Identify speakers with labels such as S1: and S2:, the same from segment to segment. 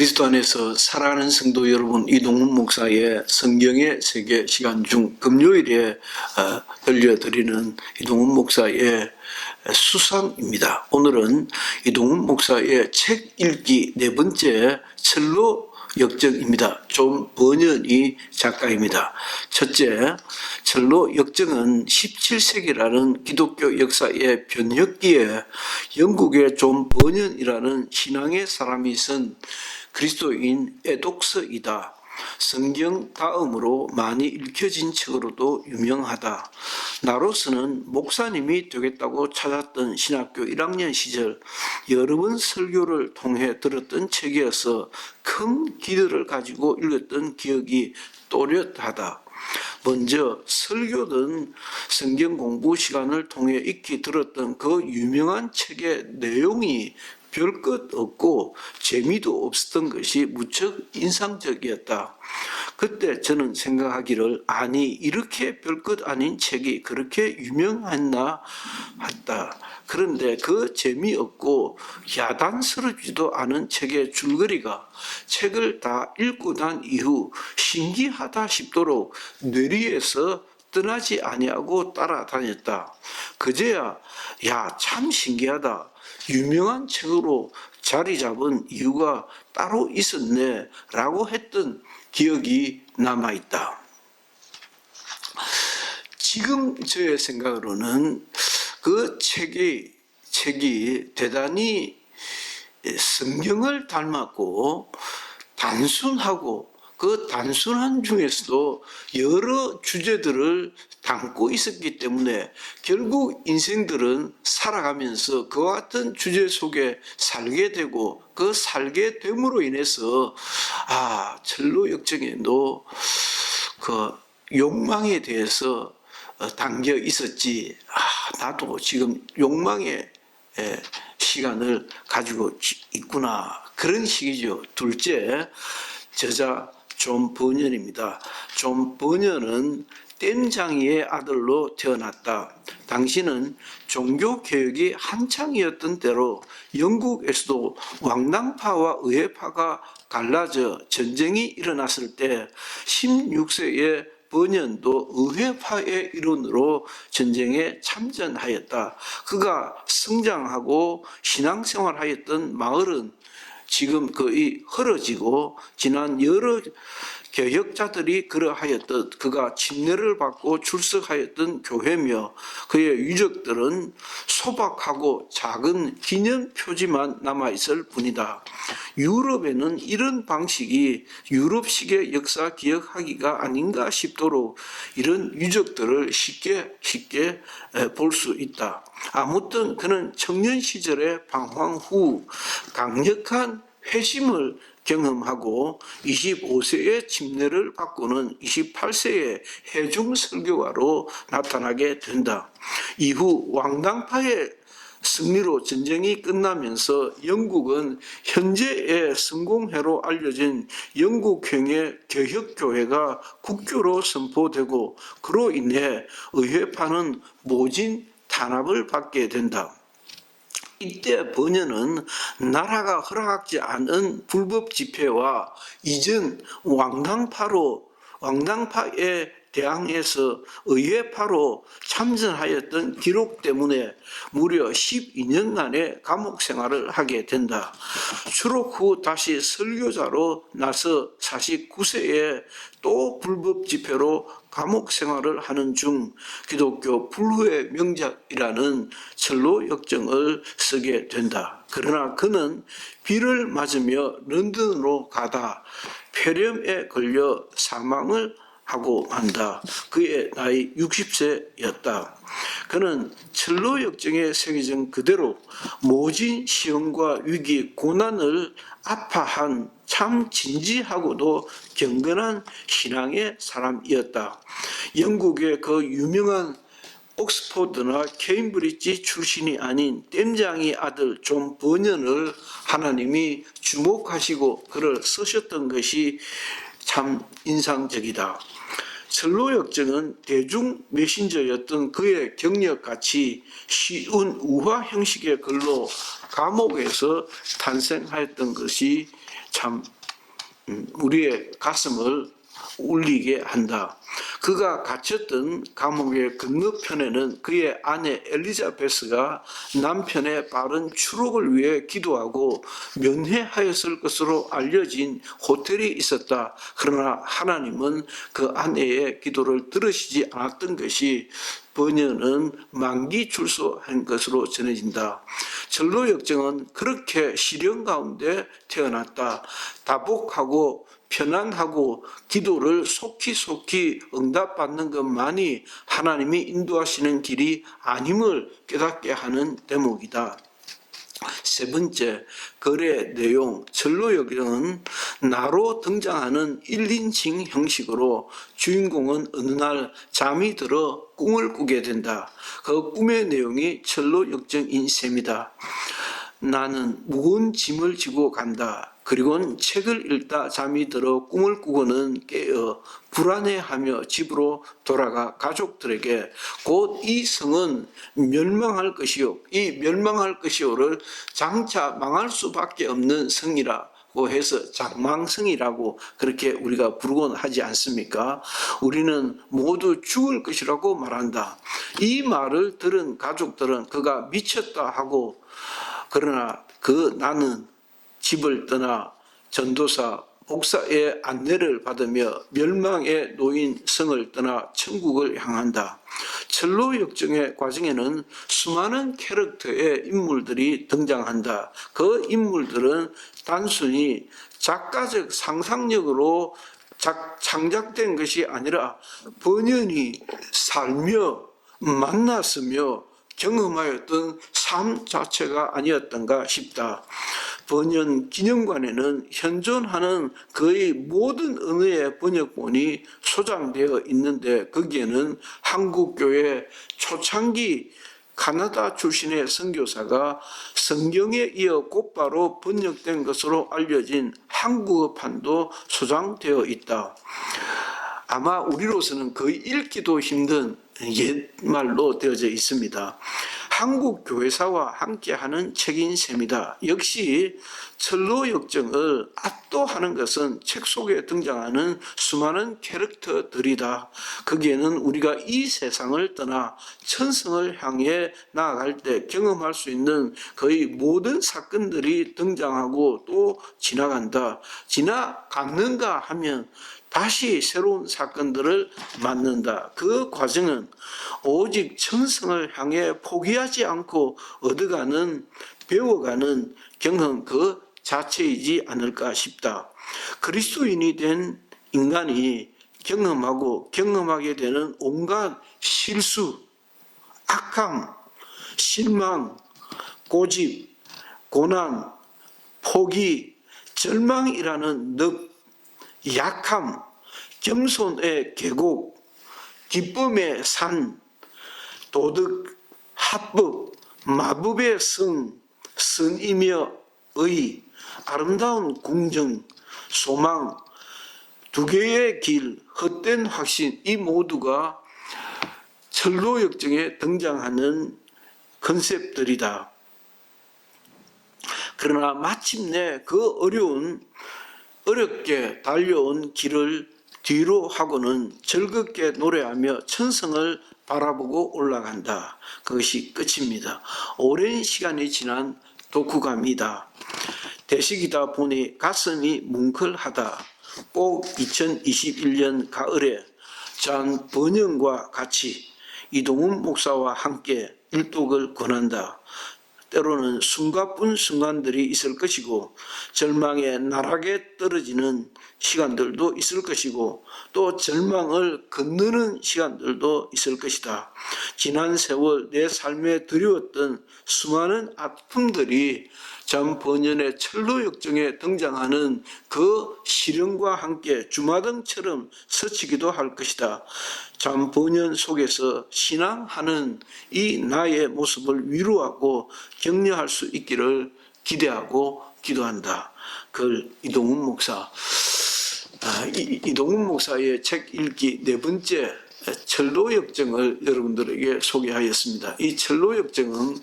S1: 그리스도 안에서 사랑하는 성도 여러분, 이동훈 목사의 성경의 세계 시간 중 금요일에 들려드리는 이동훈 목사의 수상입니다. 오늘은 이동훈 목사의 책 읽기 네 번째 첼로 역정입니다. 존 버년이 작가입니다. 첫째, 첼로 역정은 17세기라는 기독교 역사의 변혁기에 영국의 존 버년이라는 신앙의 사람이 쓴 그리스도인 애독서이다. 성경 다음으로 많이 읽혀진 책으로도 유명하다. 나로서는 목사님이 되겠다고 찾았던 신학교 1학년 시절 여러 번 설교를 통해 들었던 책이어서 큰 기대를 가지고 읽었던 기억이 또렷하다. 먼저 설교든 성경 공부 시간을 통해 익히 들었던 그 유명한 책의 내용이 별 것 없고 재미도 없었던 것이 무척 인상적이었다. 그때 저는 생각하기를 아니 이렇게 별 것 아닌 책이 그렇게 유명했나 했다. 그런데 그 재미없고 야단스럽지도 않은 책의 줄거리가 책을 다 읽고 난 이후 신기하다 싶도록 뇌리에서 떠나지 아니하고 따라다녔다. 그제야 야 참 신기하다. 유명한 책으로 자리 잡은 이유가 따로 있었네 라고 했던 기억이 남아있다. 지금 저의 생각으로는 그 책이 대단히 성경을 닮았고 단순하고 그 단순한 중에서도 여러 주제들을 담고 있었기 때문에 결국 인생들은 살아가면서 그와 같은 주제 속에 살게 되고 그 살게 됨으로 인해서 첼로 역정에도 그 욕망에 대해서 담겨 있었지. 나도 지금 욕망의 시간을 가지고 있구나. 그런 식이죠. 둘째, 저자 존 버년입니다. 존 버년은 땜장이의 아들로 태어났다. 당시는 종교개혁이 한창이었던 때로 영국에서도 왕당파와 의회파가 갈라져 전쟁이 일어났을 때 16세의 버년도 의회파의 일원으로 전쟁에 참전하였다. 그가 성장하고 신앙생활하였던 마을은 지금 거의 헐어지고 지난 여러 개혁자들이 그러하였듯 그가 침례를 받고 출석하였던 교회며 그의 유적들은 소박하고 작은 기념표지만 남아있을 뿐이다. 유럽에는 이런 방식이 유럽식의 역사 기억하기가 아닌가 싶도록 이런 유적들을 쉽게 볼 수 있다. 아무튼 그는 청년 시절의 방황 후 강력한 회심을 경험하고 25세의 침례를 받고는 28세의 해중 설교가로 나타나게 된다. 이후 왕당파의 승리로 전쟁이 끝나면서 영국은 현재의 성공회로 알려진 영국형의 개혁교회가 국교로 선포되고 그로 인해 의회파는 모진 탄압을 받게 된다. 이때 버년은 나라가 허락하지 않은 불법 집회와 이전 왕당파에 대항해서 의회파로 참전하였던 기록 때문에 무려 12년간의 감옥 생활을 하게 된다. 추록 후 다시 설교자로 나서 49세에 또 불법 집회로 감옥 생활을 하는 중 기독교 불후의 명작이라는 첼로 역정을 쓰게 된다. 그러나 그는 비를 맞으며 런던으로 가다 폐렴에 걸려 사망을 하고 만다. 그의 나이 60세였다. 그는 첼로 역정의 세계정 그대로 모진 시험과 위기, 고난을 아파한 참 진지하고도 경건한 신앙의 사람이었다. 영국의 그 유명한 옥스퍼드나 케임브리지 출신이 아닌 땜장이 아들 존 버년을 하나님이 주목하시고 그를 쓰셨던 것이 참 인상적이다. 첼로 역정은 대중 메신저였던 그의 경력같이 쉬운 우화 형식의 글로 감옥에서 탄생하였던 것이 참 우리의 가슴을 울리게 한다. 그가 갇혔던 감옥의 건너편에는 그의 아내 엘리자베스가 남편의 빠른 추록을 위해 기도하고 면회하였을 것으로 알려진 호텔이 있었다. 그러나 하나님은 그 아내의 기도를 들으시지 않았던 것이 번연은 만기 출소한 것으로 전해진다. 전로 역정은 그렇게 시련 가운데 태어났다. 다복하고 편안하고 기도를 속히 응답받는 것만이 하나님이 인도하시는 길이 아님을 깨닫게 하는 대목이다. 세 번째, 글의 내용. 전로 역정은 나로 등장하는 1인칭 형식으로 주인공은 어느 날 잠이 들어 꿈을 꾸게 된다. 그 꿈의 내용이 전로 역정인 셈이다. 나는 무거운 짐을 지고 간다. 그리고는 책을 읽다 잠이 들어 꿈을 꾸고는 깨어 불안해하며 집으로 돌아가 가족들에게 곧 이 성은 멸망할 것이요, 이 멸망할 것이요를 장차 망할 수밖에 없는 성이라고 해서 장망성이라고 그렇게 우리가 부르곤 하지 않습니까? 우리는 모두 죽을 것이라고 말한다. 이 말을 들은 가족들은 그가 미쳤다 하고, 그러나 나는 집을 떠나 전도사, 목사의 안내를 받으며 멸망에 놓인 성을 떠나 천국을 향한다. 전로 역정의 과정에는 수많은 캐릭터의 인물들이 등장한다. 그 인물들은 단순히 작가적 상상력으로 창작된 것이 아니라 번연히 살며 만났으며 경험하였던 삶 자체가 아니었던가 싶다. 번연 기념관에는 현존하는 거의 모든 언어의 번역본이 소장되어 있는데 거기에는 한국교회 초창기 가나다 출신의 선교사가 성경에 이어 곧바로 번역된 것으로 알려진 한국어판도 소장되어 있다. 아마 우리로서는 거의 읽기도 힘든 옛말로 되어져 있습니다. 한국 교회사와 함께하는 책인 셈이다. 역시 전로 역정을 압도하는 것은 책 속에 등장하는 수많은 캐릭터들이다. 거기에는 우리가 이 세상을 떠나 천성을 향해 나아갈 때 경험할 수 있는 거의 모든 사건들이 등장하고 또 지나간다. 지나갔는가 하면 다시 새로운 사건들을 만난다. 그 과정은 오직 천성을 향해 포기하지 않고 얻어가는, 배워가는 경험 그 자체이지 않을까 싶다. 그리스도인이 된 인간이 경험하고 경험하게 되는 온갖 실수, 악함, 실망, 고집, 고난, 포기, 절망이라는 늪, 약함, 겸손의 계곡, 기쁨의 산, 도덕, 합법, 마법의 성, 선이며 의, 아름다운 궁정, 소망, 두 개의 길, 헛된 확신, 이 모두가 전로 역정에 등장하는 컨셉들이다. 그러나 마침내 그 어렵게 달려온 길을 뒤로 하고는 즐겁게 노래하며 천성을 바라보고 올라간다. 그것이 끝입니다. 오랜 시간이 지난 독후감이다. 대식이다 보니 가슴이 뭉클하다. 꼭 2021년 가을에 전 번영과 같이 이동훈 목사와 함께 일독을 권한다. 때로는 숨가쁜 순간들이 있을 것이고 절망에 나락에 떨어지는 시간들도 있을 것이고 또 절망을 건너는 시간들도 있을 것이다. 지난 세월 내 삶에 드리웠던 수많은 아픔들이 전 번연의 철로 역정에 등장하는 그 시련과 함께 주마등처럼 스치기도 할 것이다. 전 번연 속에서 신앙하는 이 나의 모습을 위로하고 격려할 수 있기를 기대하고 기도한다. 글 이동훈 목사. 이동훈 목사의 책 읽기 네 번째 철로 역정을 여러분들에게 소개하였습니다. 이 철로 역정은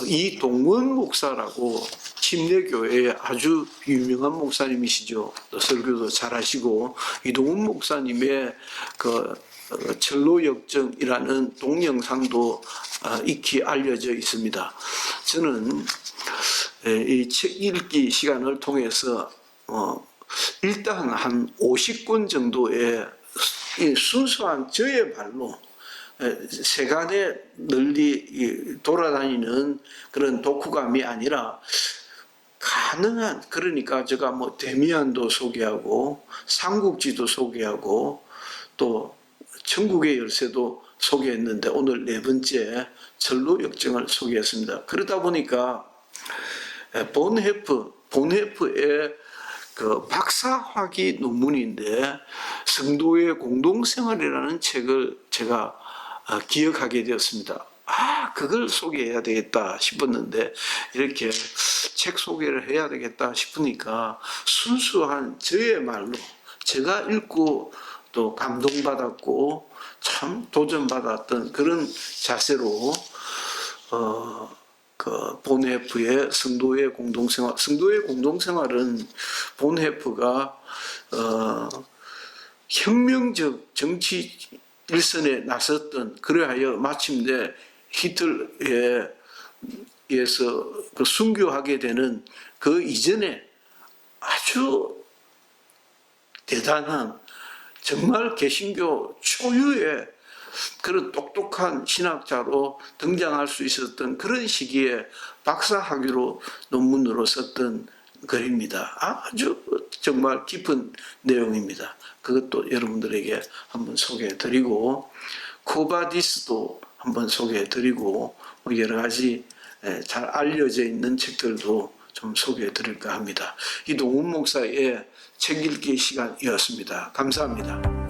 S1: 이동원 목사라고 침례교회의 아주 유명한 목사님이시죠. 설교도 잘하시고 이동원 목사님의 그 철로 역정이라는 동영상도 익히 알려져 있습니다. 저는 이 책 읽기 시간을 통해서 일단 한 50권 정도의 순수한 저의 말로 세간에 널리 돌아다니는 그런 독후감이 아니라 가능한, 그러니까 제가 뭐 데미안도 소개하고 삼국지도 소개하고 또 천국의 열쇠도 소개했는데 오늘 네 번째 철로 역정을 소개했습니다. 그러다 보니까 본헤프의 그 박사학위 논문인데 성도의 공동생활이라는 책을 제가 기억하게 되었습니다. 그걸 소개해야 되겠다 싶었는데 이렇게 책 소개를 해야 되겠다 싶으니까 순수한 저의 말로 제가 읽고 또 감동받았고 참 도전받았던 그런 자세로 그 본헤프의 성도의 공동생활은 본헤프가 혁명적 정치 일선에 나섰던, 그래하여 마침내 히틀러에 의해서 그 순교하게 되는 그 이전에 아주 대단한 정말 개신교 초유의 그런 똑똑한 신학자로 등장할 수 있었던 그런 시기에 박사학위로 논문으로 썼던 글입니다. 아주 정말 깊은 내용입니다. 그것도 여러분들에게 한번 소개해드리고 코바디스도 한번 소개해드리고 여러 가지 잘 알려져 있는 책들도 좀 소개해드릴까 합니다. 이동훈 목사의 책 읽기 시간이었습니다. 감사합니다.